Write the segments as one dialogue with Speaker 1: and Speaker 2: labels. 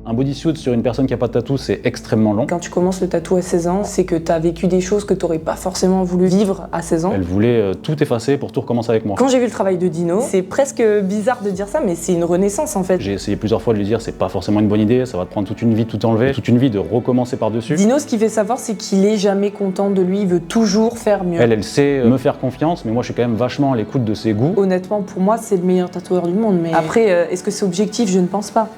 Speaker 1: Un bodysuit sur une personne qui n'a pas de tatou, c'est extrêmement long.
Speaker 2: Quand tu commences le tatou à 16 ans, c'est que tu as vécu des choses que tu n'aurais pas forcément voulu vivre à 16 ans.
Speaker 1: Elle voulait tout effacer pour tout recommencer avec moi.
Speaker 2: Quand j'ai vu le travail de Dino, c'est presque bizarre de dire ça, mais c'est une renaissance en fait.
Speaker 1: J'ai essayé plusieurs fois de lui dire c'est pas forcément une bonne idée, ça va te prendre toute une vie de tout enlever, toute une vie de recommencer par-dessus.
Speaker 2: Dino, ce qu'il fait savoir, c'est qu'il est jamais content de lui, il veut toujours faire mieux.
Speaker 1: Elle sait me faire confiance, mais moi je suis quand même vachement à l'écoute de ses goûts.
Speaker 2: Honnêtement, pour moi, c'est le meilleur tatoueur du monde, mais après, est-ce que c'est objectif? Je ne pense pas.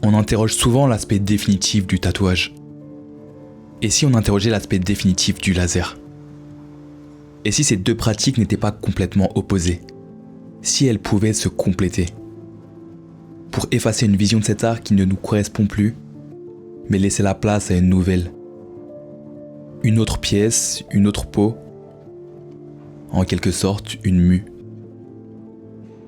Speaker 3: On interroge souvent l'aspect définitif du tatouage. Et si on interrogeait l'aspect définitif du laser? Et si ces deux pratiques n'étaient pas complètement opposées? Si elles pouvaient se compléter? Pour effacer une vision de cet art qui ne nous correspond plus, mais laisser la place à une nouvelle. Une autre pièce, une autre peau, en quelque sorte une mue.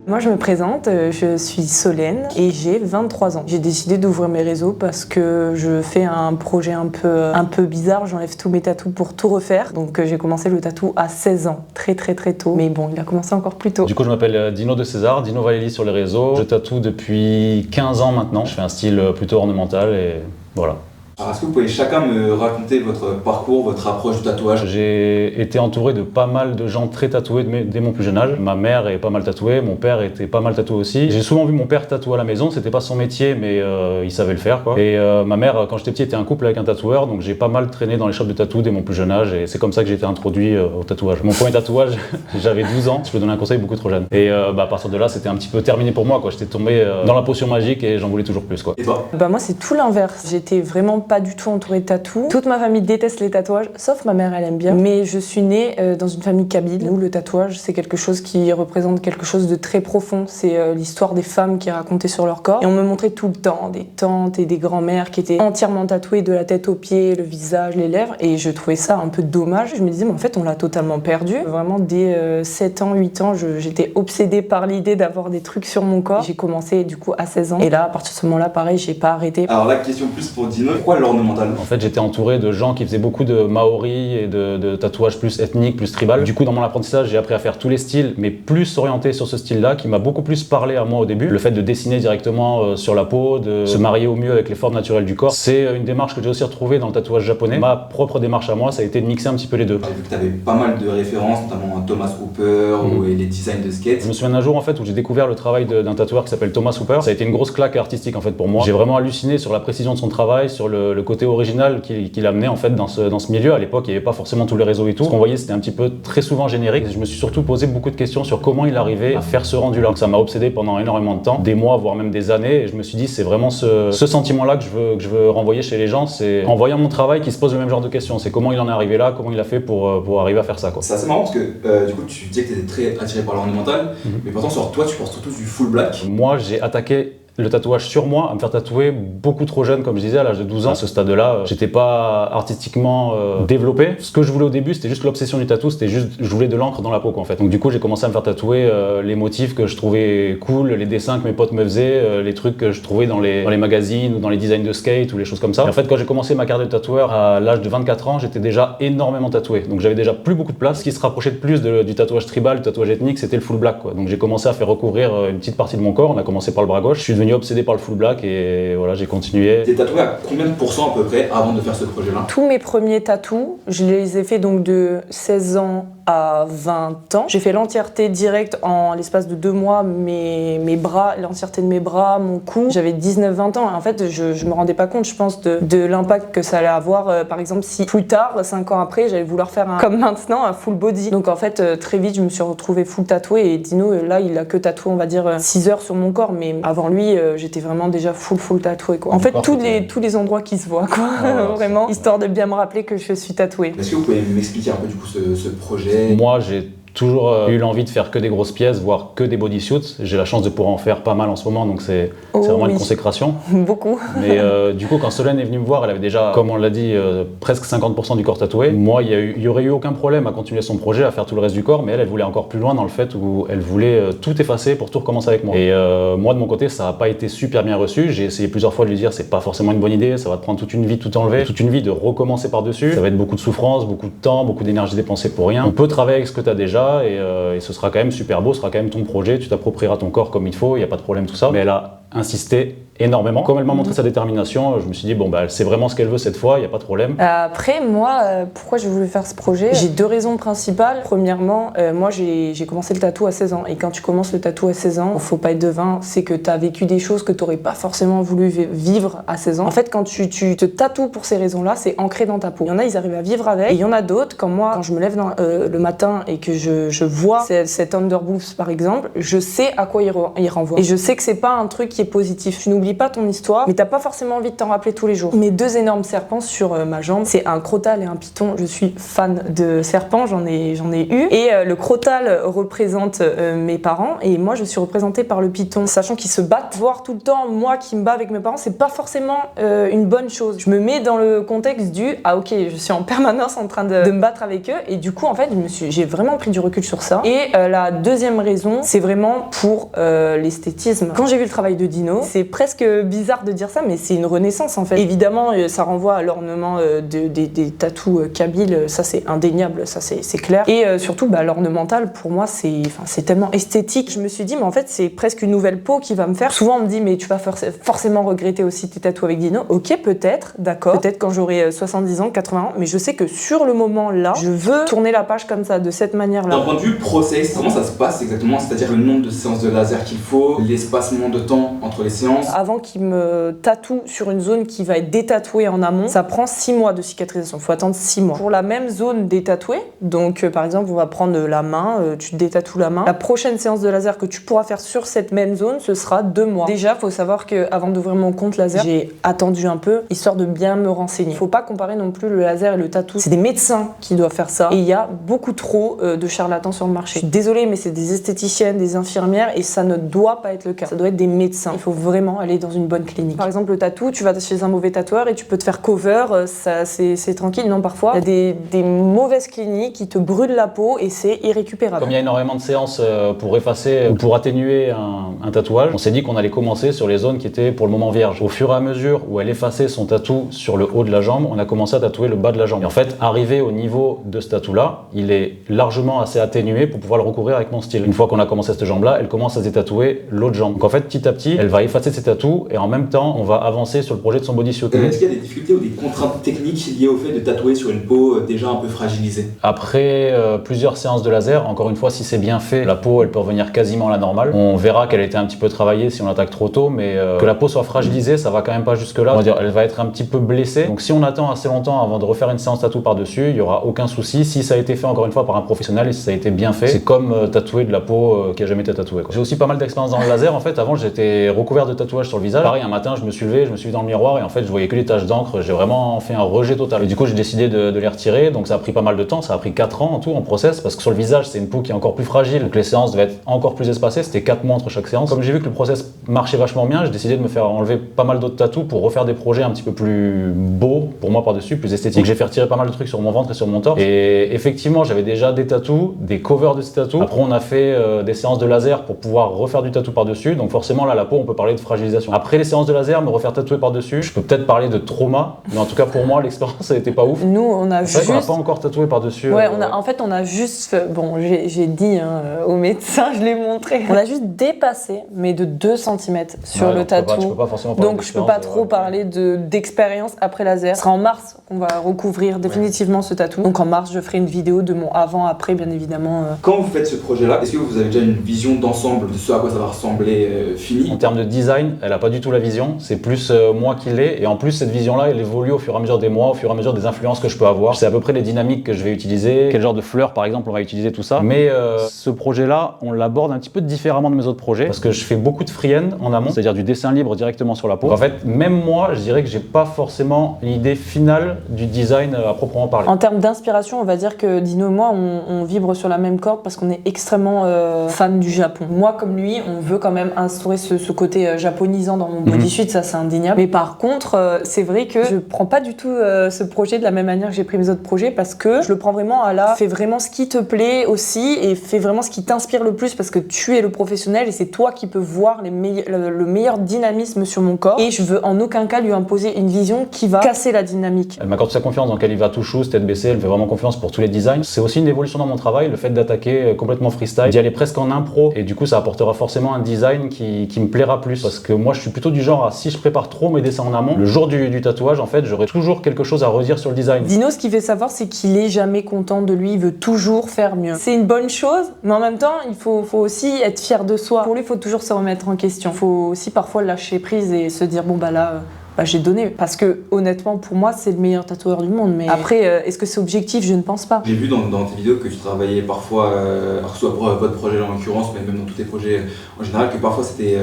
Speaker 2: Moi je me présente, je suis Solène et j'ai 23 ans. J'ai décidé d'ouvrir mes réseaux parce que je fais un projet un peu bizarre, j'enlève tous mes tatous pour tout refaire. Donc j'ai commencé le tatou à 16 ans, très tôt. Mais bon, il a commencé encore plus tôt.
Speaker 1: Du coup je m'appelle Dino de César, Dino Valelli sur les réseaux. Je tatoue depuis 15 ans maintenant. Je fais un style plutôt ornemental et voilà.
Speaker 4: Alors, est-ce que vous pouvez chacun me raconter votre parcours, votre approche du tatouage?
Speaker 1: J'ai été entouré de pas mal de gens très tatoués dès mon plus jeune âge. Ma mère est pas mal tatouée, mon père était pas mal tatoué aussi. J'ai souvent vu mon père tatouer à la maison, c'était pas son métier mais il savait le faire quoi. Et ma mère quand j'étais petit était en couple avec un tatoueur, donc j'ai pas mal traîné dans les shops de tatou dès mon plus jeune âge et c'est comme ça que j'ai été introduit au tatouage. Mon premier tatouage, j'avais 12 ans, je peux donner un conseil beaucoup trop jeune. Et à partir de là c'était un petit peu terminé pour moi quoi. J'étais tombé dans la potion magique et j'en voulais toujours plus quoi.
Speaker 4: Et toi?
Speaker 2: Moi c'est tout l'inverse, j'étais vraiment pas du tout entourée de tatous. Toute ma famille déteste les tatouages, sauf ma mère, elle aime bien. Mais je suis née dans une famille kabyle où le tatouage, c'est quelque chose qui représente quelque chose de très profond. C'est l'histoire des femmes qui est racontée sur leur corps. Et on me montrait tout le temps des tantes et des grands-mères qui étaient entièrement tatouées de la tête aux pieds, le visage, les lèvres. Et je trouvais ça un peu dommage. Je me disais, mais en fait, on l'a totalement perdu. Vraiment, dès 7 ans, 8 ans, j'étais obsédée par l'idée d'avoir des trucs sur mon corps. J'ai commencé du coup à 16 ans. Et là, à partir de ce moment-là, pareil, j'ai pas arrêté.
Speaker 4: Alors la question plus pour Dino, pourquoi l'ornemental?
Speaker 1: En fait, j'étais entouré de gens qui faisaient beaucoup de maori et de tatouages plus ethniques, plus tribal. Du coup, dans mon apprentissage, j'ai appris à faire tous les styles, mais plus orienté sur ce style-là, qui m'a beaucoup plus parlé à moi au début. Le fait de dessiner directement sur la peau, de se marier au mieux avec les formes naturelles du corps, c'est une démarche que j'ai aussi retrouvée dans le tatouage japonais. Ma propre démarche à moi, ça a été de mixer un petit peu les deux.
Speaker 4: J'ai vu que tu avais pas mal de références, notamment Thomas Hooper ou les designs de skate.
Speaker 1: Je me souviens d'un jour en fait où j'ai découvert le travail d'un tatoueur qui s'appelle Thomas Hooper. Ça a été une grosse claque artistique en fait pour moi. J'ai vraiment halluciné sur la précision de son travail, sur le côté original qu'il amenait en fait dans ce milieu. À l'époque, il n'y avait pas forcément tous les réseaux et tout. Ce qu'on voyait, c'était un petit peu très souvent générique. Je me suis surtout posé beaucoup de questions sur comment il arrivait à faire ce rendu-là. Donc, ça m'a obsédé pendant énormément de temps, des mois, voire même des années. Et je me suis dit, c'est vraiment ce sentiment-là que je veux renvoyer chez les gens. C'est en voyant mon travail qu'ils se posent le même genre de questions. C'est comment il en est arrivé là, comment il a fait pour arriver à faire ça, quoi.
Speaker 4: C'est assez marrant parce que du coup, tu disais que tu étais très attiré par l'ornemental, mais pourtant sur toi, tu portes surtout du full black.
Speaker 1: Moi, j'ai attaqué le tatouage sur moi, à me faire tatouer beaucoup trop jeune, comme je disais, à l'âge de 12 ans. À ce stade-là, j'étais pas artistiquement développé. Ce que je voulais au début, c'était juste l'obsession du tatou, c'était juste, je voulais de l'encre dans la peau, quoi, en fait. Donc du coup, j'ai commencé à me faire tatouer les motifs que je trouvais cool, les dessins que mes potes me faisaient, les trucs que je trouvais dans les magazines ou dans les designs de skate ou les choses comme ça. Et en fait, quand j'ai commencé ma carrière de tatoueur à l'âge de 24 ans, j'étais déjà énormément tatoué. Donc j'avais déjà plus beaucoup de place. Ce qui se rapprochait de plus du tatouage tribal, du tatouage ethnique, c'était le full black, quoi. Donc j'ai commencé à faire recouvrir une petite partie de mon corps. On a commencé par le bras gauche. Je suis devenu obsédé par le full black et voilà, j'ai continué.
Speaker 4: T'es tatoué à combien de pourcents à peu près avant de faire ce projet-là?
Speaker 2: Tous mes premiers tatous, je les ai fait donc de 16 ans à 20 ans. J'ai fait l'entièreté directe en l'espace de 2 mois, mes bras, l'entièreté de mes bras, mon cou. J'avais 19-20 ans. En fait, je me rendais pas compte, je pense, de l'impact que ça allait avoir. Par exemple, si plus tard, 5 ans après, j'allais vouloir faire comme maintenant, un full body. Donc en fait, très vite, je me suis retrouvée full tatouée et Dino, là, il a que tatoué, on va dire, 6 heures sur mon corps. Mais avant lui, j'étais vraiment déjà full tatouée, quoi. En fait, tous les endroits qui se voient, quoi. Vraiment, histoire de bien me rappeler que je suis tatouée.
Speaker 4: Est-ce que vous pouvez m'expliquer un peu du coup ce projet?
Speaker 1: Moi, j'ai toujours eu l'envie de faire que des grosses pièces, voire que des bodysuits. J'ai la chance de pouvoir en faire pas mal en ce moment, donc c'est vraiment une consécration.
Speaker 2: Beaucoup.
Speaker 1: Mais du coup, quand Solène est venue me voir, elle avait déjà, comme on l'a dit, presque 50% du corps tatoué. Moi, il y aurait eu aucun problème à continuer son projet, à faire tout le reste du corps, mais elle voulait encore plus loin dans le fait où elle voulait tout effacer pour tout recommencer avec moi. Et moi, de mon côté, ça n'a pas été super bien reçu. J'ai essayé plusieurs fois de lui dire, c'est pas forcément une bonne idée, ça va te prendre toute une vie de tout enlever, toute une vie de recommencer par-dessus. Ça va être beaucoup de souffrance, beaucoup de temps, beaucoup d'énergie dépensée pour rien. On peut travailler avec ce que tu as déjà et ce sera quand même super beau, ce sera quand même ton projet, tu t'approprieras ton corps comme il faut, il n'y a pas de problème tout ça. Mais elle a insisté énormément. Comme elle m'a montré sa détermination, je me suis dit, bon, bah, elle sait vraiment ce qu'elle veut cette fois, il n'y a pas de problème.
Speaker 2: Après, moi, pourquoi j'ai voulu faire ce projet? J'ai deux raisons principales. Premièrement, moi, j'ai commencé le tatou à 16 ans. Et quand tu commences le tatou à 16 ans, faut pas être devin, c'est que tu as vécu des choses que tu n'aurais pas forcément voulu vivre à 16 ans. En fait, quand tu te tatoues pour ces raisons-là, c'est ancré dans ta peau. Il y en a, ils arrivent à vivre avec. Et il y en a d'autres, comme moi, quand je me lève le matin et que je vois cet underbooth, par exemple, je sais à quoi il renvoie. Et je sais que c'est pas un truc qui est positif. Tu n'oublies pas ton histoire, mais t'as pas forcément envie de t'en rappeler tous les jours. Mes deux énormes serpents sur ma jambe, c'est un crotal et un python. Je suis fan de serpents, j'en ai eu. Et le crotal représente mes parents et moi je suis représentée par le python. Sachant qu'ils se battent, voir tout le temps moi qui me bats avec mes parents, c'est pas forcément une bonne chose. Je me mets dans le contexte du ah ok, je suis en permanence en train de me battre avec eux et du coup en fait j'ai vraiment pris du recul sur ça. Et la deuxième raison, c'est vraiment pour l'esthétisme. Quand j'ai vu le travail de Dino, c'est presque bizarre de dire ça, mais c'est une renaissance en fait. Évidemment, ça renvoie à l'ornement des tatous kabyles, ça c'est indéniable, ça c'est clair. Et surtout, l'ornemental, pour moi, c'est tellement esthétique. Je me suis dit, mais en fait, c'est presque une nouvelle peau qui va me faire. Souvent, on me dit, mais tu vas forcément regretter aussi tes tatous avec Dino. Ok, peut-être, d'accord. Peut-être quand j'aurai 70 ans, 80 ans, mais je sais que sur le moment là, je veux tourner la page comme ça, de cette manière-là.
Speaker 4: D'un point de vue process, comment ça se passe exactement? C'est-à-dire le nombre de séances de laser qu'il faut, l'espacement de temps entre les séances?
Speaker 2: Avant qu'il me tatoue sur une zone qui va être détatouée en amont, ça prend 6 mois de cicatrisation. Il faut attendre 6 mois. Pour la même zone détatouée, donc par exemple, on va prendre la main, tu te détatoues la main. La prochaine séance de laser que tu pourras faire sur cette même zone, ce sera 2 mois. Déjà, il faut savoir qu'avant d'ouvrir mon compte laser, j'ai attendu un peu, histoire de bien me renseigner. Il ne faut pas comparer non plus le laser et le tatou. C'est des médecins qui doivent faire ça. Et il y a beaucoup trop de charlatans sur le marché. Je suis désolée, mais c'est des esthéticiennes, des infirmières, et ça ne doit pas être le cas. Ça doit être des médecins. Il faut vraiment aller dans une bonne clinique. Par exemple, le tatou, tu vas chez un mauvais tatoueur et tu peux te faire cover, ça c'est tranquille. Non, parfois, il y a des mauvaises cliniques qui te brûlent la peau et c'est irrécupérable.
Speaker 1: Comme il y a énormément de séances pour effacer ou pour atténuer un tatouage, on s'est dit qu'on allait commencer sur les zones qui étaient pour le moment vierges. Au fur et à mesure où elle effaçait son tatou sur le haut de la jambe, on a commencé à tatouer le bas de la jambe. Et en fait, arrivé au niveau de ce tatou-là, il est largement assez atténué pour pouvoir le recouvrir avec mon style. Une fois qu'on a commencé cette jambe-là, elle commence à se détatouer l'autre jambe. Donc en fait, petit à petit, elle va effacer ses tatous et en même temps, on va avancer sur le projet de son bodysuit.
Speaker 4: Est-ce qu'il y a des difficultés ou des contraintes techniques liées au fait de tatouer sur une peau déjà un peu fragilisée?
Speaker 1: Après plusieurs séances de laser, encore une fois, si c'est bien fait, la peau elle peut revenir quasiment à la normale. On verra qu'elle a été un petit peu travaillée si on attaque trop tôt, mais que la peau soit fragilisée, ça va quand même pas jusque là. On va dire, elle va être un petit peu blessée. Donc si on attend assez longtemps avant de refaire une séance tatou par-dessus, il y aura aucun souci. Si ça a été fait encore une fois par un professionnel et si ça a été bien fait, c'est comme tatouer de la peau qui a jamais été tatouée. J'ai aussi pas mal d'expérience dans le laser. En fait, avant j'étais recouvert de tatouages sur le visage. Pareil, un matin je me suis levé, je me suis vu dans le miroir et en fait je voyais que les taches d'encre. J'ai vraiment fait un rejet total. Et du coup j'ai décidé de les retirer. Donc ça a pris pas mal de temps, ça a pris 4 ans en tout en process parce que sur le visage c'est une peau qui est encore plus fragile. Donc les séances devaient être encore plus espacées. C'était 4 mois entre chaque séance. Comme j'ai vu que le process marchait vachement bien, j'ai décidé de me faire enlever pas mal d'autres tatous pour refaire des projets un petit peu plus beaux pour moi par-dessus, plus esthétiques. Donc j'ai fait retirer pas mal de trucs sur mon ventre et sur mon torse. Et effectivement j'avais déjà des tatous, des covers de ces tatous. Après on a fait des séances de laser pour pouvoir refaire du tatou par-dessus. Donc forcément là la peau on peut parler de fragilisation. Après les séances de laser, me refaire tatouer par-dessus, je peux peut-être parler de trauma, mais en tout cas pour moi l'expérience ça a été pas ouf.
Speaker 2: Nous on a juste...
Speaker 1: on n'a pas encore tatoué par-dessus.
Speaker 2: Ouais, en fait on a juste... Bon j'ai dit au médecin, je l'ai montré. On a juste dépassé, mais de 2 cm sur le tatou.
Speaker 1: Je peux pas forcément parler
Speaker 2: donc je peux pas trop parler d'expérience après laser. Ce sera en mars qu'on va recouvrir définitivement ce tatou. Donc en mars je ferai une vidéo de mon avant-après bien évidemment.
Speaker 4: Quand vous faites ce projet-là, est-ce que vous avez déjà une vision d'ensemble de ce à quoi ça va ressembler fini?
Speaker 1: En termes de design, elle a pas du tout la vision, c'est plus moi qui l'ai et en plus cette vision-là elle évolue au fur et à mesure des mois, au fur et à mesure des influences que je peux avoir. C'est à peu près les dynamiques que je vais utiliser, quel genre de fleurs par exemple on va utiliser, tout ça. Mais ce projet-là, on l'aborde un petit peu différemment de mes autres projets parce que je fais beaucoup de freehand en amont, c'est-à-dire du dessin libre directement sur la peau. Donc, en fait, même moi, je dirais que j'ai pas forcément l'idée finale du design à proprement parler.
Speaker 2: En termes d'inspiration, on va dire que Dino et moi, on vibre rejoindre sur la même corde parce qu'on est extrêmement fan du Japon. Moi, comme lui, on veut quand même instaurer ce côté japonisant dans mon bodysuit, ça c'est indéniable. Mais par contre, c'est vrai que je prends pas du tout ce projet de la même manière que j'ai pris mes autres projets parce que je le prends vraiment à la fais vraiment ce qui te plaît aussi et fais vraiment ce qui t'inspire le plus parce que tu es le professionnel et c'est toi qui peux voir le meilleur dynamisme sur mon corps et je veux en aucun cas lui imposer une vision qui va casser la dynamique.
Speaker 1: Elle m'accorde sa confiance, donc elle y va tout chousse, tête baissée, elle me fait vraiment confiance pour tous les designs. C'est aussi une évolution dans mon travail, le fait d'attaquer complètement freestyle, d'y aller presque en impro et du coup ça apportera forcément un design qui me plaira plus parce que moi je suis plutôt du genre à si je prépare trop mes dessins en amont, le jour du tatouage en fait j'aurai toujours quelque chose à redire sur le design.
Speaker 2: Dino, ce qu'il fait savoir c'est qu'il est jamais content de lui, il veut toujours faire mieux. C'est une bonne chose, mais en même temps il faut aussi être fier de soi. Pour lui il faut toujours se remettre en question, il faut aussi parfois lâcher prise et se dire bon bah là j'ai donné parce que honnêtement pour moi c'est le meilleur tatoueur du monde, mais après est-ce que c'est objectif? Je ne pense pas.
Speaker 4: J'ai vu dans tes vidéos que tu travaillais parfois, alors que ce soit pour votre projet en l'occurrence, mais même dans tous tes projets en général, que parfois c'était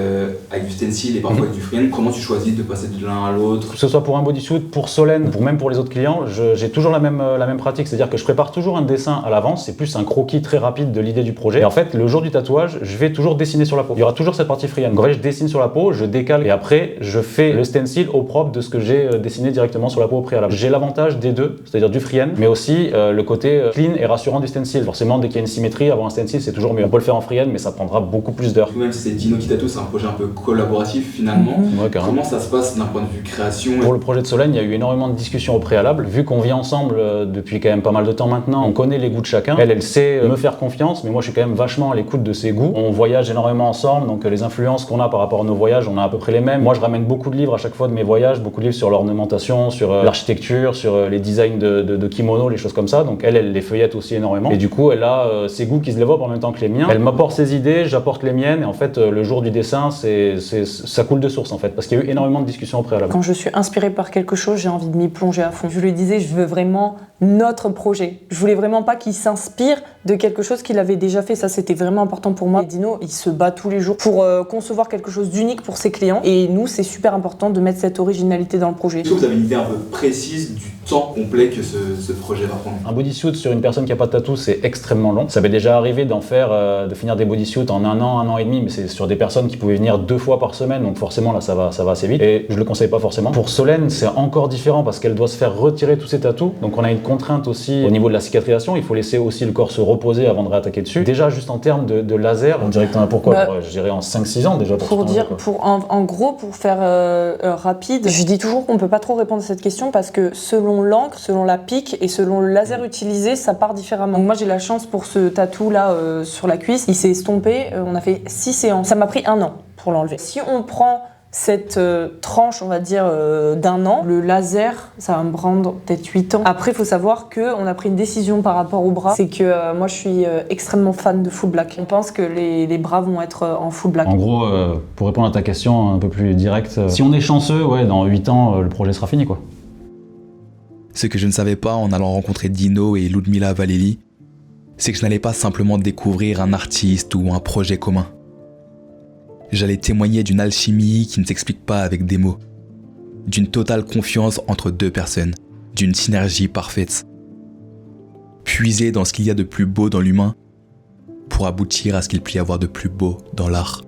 Speaker 4: avec du stencil et parfois avec du freehand. Comment tu choisis de passer de l'un à l'autre?
Speaker 1: Que ce soit pour un bodysuit, pour Solène, ou même pour les autres clients, j'ai toujours la même pratique, c'est-à-dire que je prépare toujours un dessin à l'avance, c'est plus un croquis très rapide de l'idée du projet. Et en fait, le jour du tatouage, je vais toujours dessiner sur la peau. Il y aura toujours cette partie freehand. Donc en fait, je dessine sur la peau, je décale et après, je fais le stencil au propre de ce que j'ai dessiné directement sur la peau au préalable. J'ai l'avantage des deux, c'est-à-dire du freehand, mais aussi le côté clean et rassurant du stencil. Forcément, dès qu'il y a une symétrie, avoir un stencil, c'est toujours mieux. On peut le faire en freehand, mais ça prendra beaucoup plus d'heures.
Speaker 4: Même si c'est Dino qui tatoue, c'est un projet un peu collaboratif finalement.
Speaker 1: Ouais,
Speaker 4: comment ça se passe d'un point de vue création?
Speaker 1: Pour le projet de Solène, il y a eu énormément de discussions au préalable. Vu qu'on vit ensemble depuis quand même pas mal de temps maintenant, on connaît les goûts de chacun. Elle sait me faire confiance, mais moi je suis quand même vachement à l'écoute de ses goûts. On voyage énormément ensemble, donc les influences qu'on a par rapport à nos voyages, on a à peu près les mêmes. Moi je ramène beaucoup de livres à chaque fois de mes voyages, beaucoup de livres sur l'ornementation, sur l'architecture, sur les designs de kimono, les choses comme ça. Donc elle les feuillette aussi énormément. Et du coup, elle a ses goûts qui se développent en même temps que les miens. Elle m'apporte ses idées, j'apporte les miennes. Et en fait, le jour du dessin, ça coule de source en fait, parce qu'il y a eu énormément de discussions au préalable.
Speaker 2: Quand je suis inspirée par quelque chose, j'ai envie de m'y plonger à fond. Je lui disais, je veux vraiment notre projet. Je voulais vraiment pas qu'il s'inspire de quelque chose qu'il avait déjà fait. Ça, c'était vraiment important pour moi. Et Dino, il se bat tous les jours pour concevoir quelque chose d'unique pour ses clients. Et nous, c'est super important de mettre cette originalité dans le projet.
Speaker 4: Est-ce que vous avez une idée un peu précise du temps complet que ce projet va prendre?
Speaker 1: Un bodysuit sur une personne qui n'a pas de tatou, c'est extrêmement long. Ça m'est déjà arrivé de finir des bodysuits en un an et demi, mais c'est sur des personnes qui pouvaient venir 2 fois par semaine, donc forcément là ça va assez vite. Et je le conseille pas forcément. Pour Solène, c'est encore différent parce qu'elle doit se faire retirer tous ses tatous, donc on a une contrainte aussi au niveau de la cicatrisation. Il faut laisser aussi le corps se reposer avant de réattaquer dessus. Déjà juste en termes de laser, on dirait que t'en as pourquoi je dirais en 5-6 ans déjà.
Speaker 2: En gros, pour faire rapide, je dis toujours qu'on peut pas trop répondre à cette question parce que selon l'encre, selon la pique et selon le laser utilisé, ça part différemment. Donc moi j'ai la chance pour ce tatou là sur la cuisse, il s'est estompé, on a fait 6 séances. Ça m'a pris 1 an pour l'enlever. Si on prend cette tranche, on va dire, d'1 an, le laser, ça va me prendre peut-être 8 ans. Après, il faut savoir qu'on a pris une décision par rapport au bras. C'est que moi, je suis extrêmement fan de full black. On pense que les bras vont être en full black.
Speaker 1: En gros, pour répondre à ta question un peu plus directe, si on est chanceux, dans 8 ans, le projet sera fini, quoi.
Speaker 3: Ce que je ne savais pas en allant rencontrer Dino et Ludmila Valeli, c'est que je n'allais pas simplement découvrir un artiste ou un projet commun. J'allais témoigner d'une alchimie qui ne s'explique pas avec des mots, d'une totale confiance entre 2 personnes, d'une synergie parfaite. Puiser dans ce qu'il y a de plus beau dans l'humain pour aboutir à ce qu'il peut y avoir de plus beau dans l'art.